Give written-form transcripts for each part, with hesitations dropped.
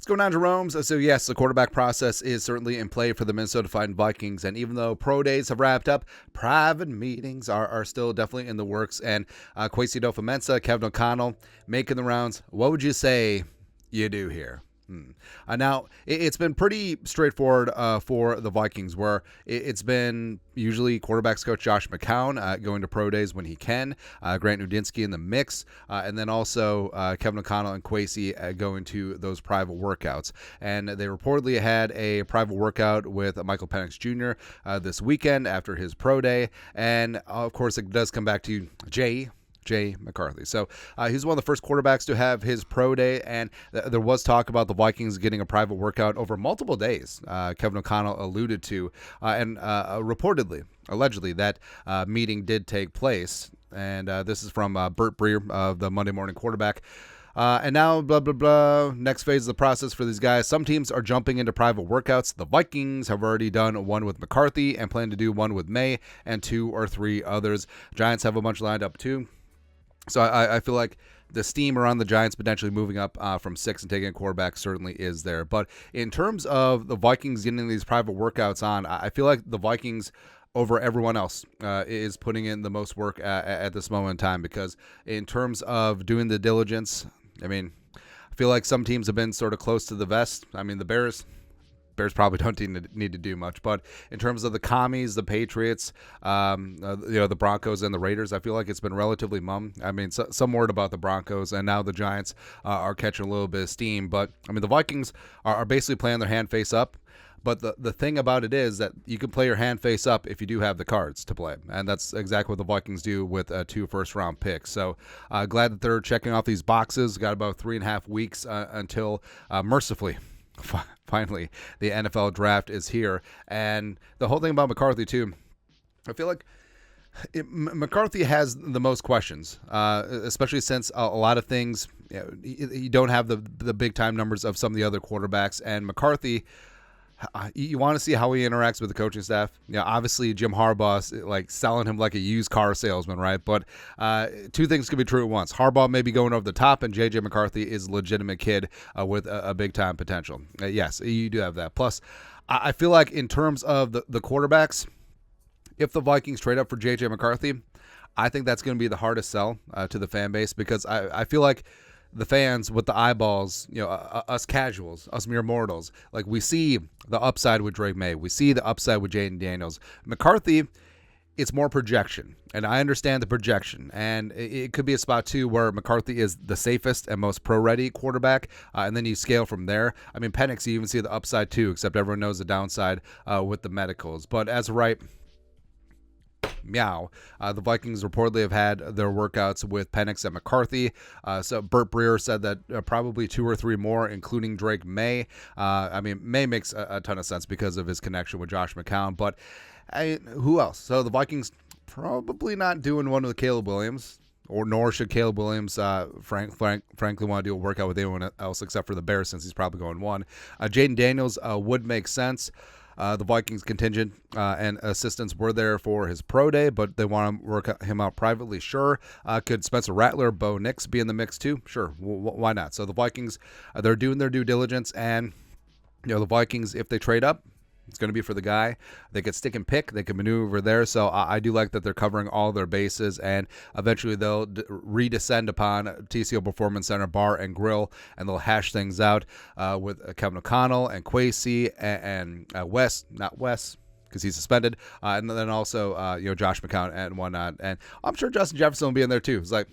What's going on, Jerome? So yes, the quarterback process is certainly in play for the Minnesota Vikings. And even though pro days have wrapped up, private meetings are still definitely in the works. And adofo-mensah, Kevin O'Connell making the rounds. What would you say you do here? Now, it's been pretty straightforward for the Vikings, where it's been usually quarterbacks coach Josh McCown going to pro days when he can, Grant Nudinsky in the mix, and then also Kevin O'Connell and Kwesi going to those private workouts. And they reportedly had a private workout with Michael Penix Jr. This weekend after his pro day. And, of course, it does come back to JJ McCarthy. So he's one of the first quarterbacks to have his pro day, and there was talk about the Vikings getting a private workout over multiple days. Kevin O'Connell alluded to, and reportedly, allegedly, that meeting did take place. And this is from Bert Breer of the Monday Morning Quarterback. And now, blah, blah, blah, next phase of the process for these guys. Some teams are jumping into private workouts. The Vikings have already done one with McCarthy and plan to do one with Maye and 2 or 3 others. Giants have a bunch lined up too. So I feel like the steam around the Giants potentially moving up from 6 and taking a quarterback certainly is there. But in terms of the Vikings getting these private workouts on, I feel like the Vikings over everyone else is putting in the most work at this moment in time, because in terms of doing the diligence, I mean, I feel like some teams have been sort of close to the vest. I mean, the Bears probably don't need to do much, but in terms of the commies, the Patriots, the Broncos and the Raiders, I feel like it's been relatively mum. I mean, some word about the Broncos, and now the Giants are catching a little bit of steam. But I mean, the Vikings are basically playing their hand face up. But the thing about it is that you can play your hand face up if you do have the cards to play. And that's exactly what the Vikings do with 2 first-round picks. So glad that they're checking off these boxes. Got about 3.5 weeks until, mercifully, finally, the NFL draft is here. And the whole thing about McCarthy, too, I feel like McCarthy has the most questions, especially since a lot of things, you don't have the big-time numbers of some of the other quarterbacks. And McCarthy, you want to see how he interacts with the coaching staff. Obviously Jim Harbaugh's like selling him like a used car salesman, right? But 2 things could be true at once. Harbaugh may be going over the top, and JJ McCarthy is a legitimate kid with a big time potential. Yes, you do have that. Plus, I feel like in terms of the quarterbacks, if the Vikings trade up for JJ McCarthy, I think that's going to be the hardest sell to the fan base, because I feel like the fans with the eyeballs, us casuals, us mere mortals, like we see the upside with Drake Maye. We see the upside with Jaden Daniels. McCarthy, it's more projection, and I understand the projection. And it could be a spot, too, where McCarthy is the safest and most pro-ready quarterback, and then you scale from there. I mean, Penix, you even see the upside, too, except everyone knows the downside with the medicals. But as of right, the Vikings reportedly have had their workouts with Penix and McCarthy. So Bert Breer said that probably 2 or 3 more, including Drake Maye. I mean, Maye makes a ton of sense because of his connection with Josh McCown. But who else? So the Vikings probably not doing one with Caleb Williams, nor should Caleb Williams frankly want to do a workout with anyone else except for the Bears, since he's probably going 1. Jaden Daniels would make sense. The Vikings contingent and assistants were there for his pro day, but they want to work him out privately. Sure. Could Spencer Rattler, Bo Nix be in the mix too? Sure. Why not? So the Vikings, they're doing their due diligence, and the Vikings, if they trade up, it's going to be for the guy. They could stick and pick. They could maneuver there. So I do like that they're covering all their bases, and eventually they'll redescend upon TCO Performance Center Bar and Grill, and they'll hash things out with Kevin O'Connell and Kwesi and Wes, not Wes, because he's suspended, and then also Josh McCown and whatnot. And I'm sure Justin Jefferson will be in there too. It's like,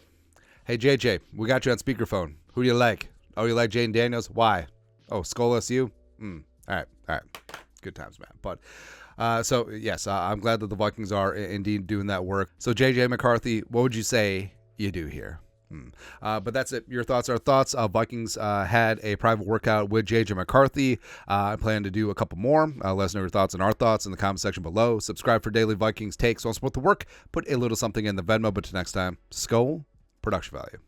hey JJ, we got you on speakerphone. Who do you like? Oh, you like Jaden Daniels? Why? Oh, Skull SU? All right. Good times, man. But so, yes, I'm glad that the Vikings are indeed doing that work. So, JJ McCarthy, what would you say you do here? But that's it. Your thoughts are thoughts. Vikings had a private workout with JJ McCarthy. I plan to do a couple more. Let us know your thoughts and our thoughts in the comment section below. Subscribe for daily Vikings takes. Want to support the work? Put a little something in the Venmo. But till next time, Skull Production Value.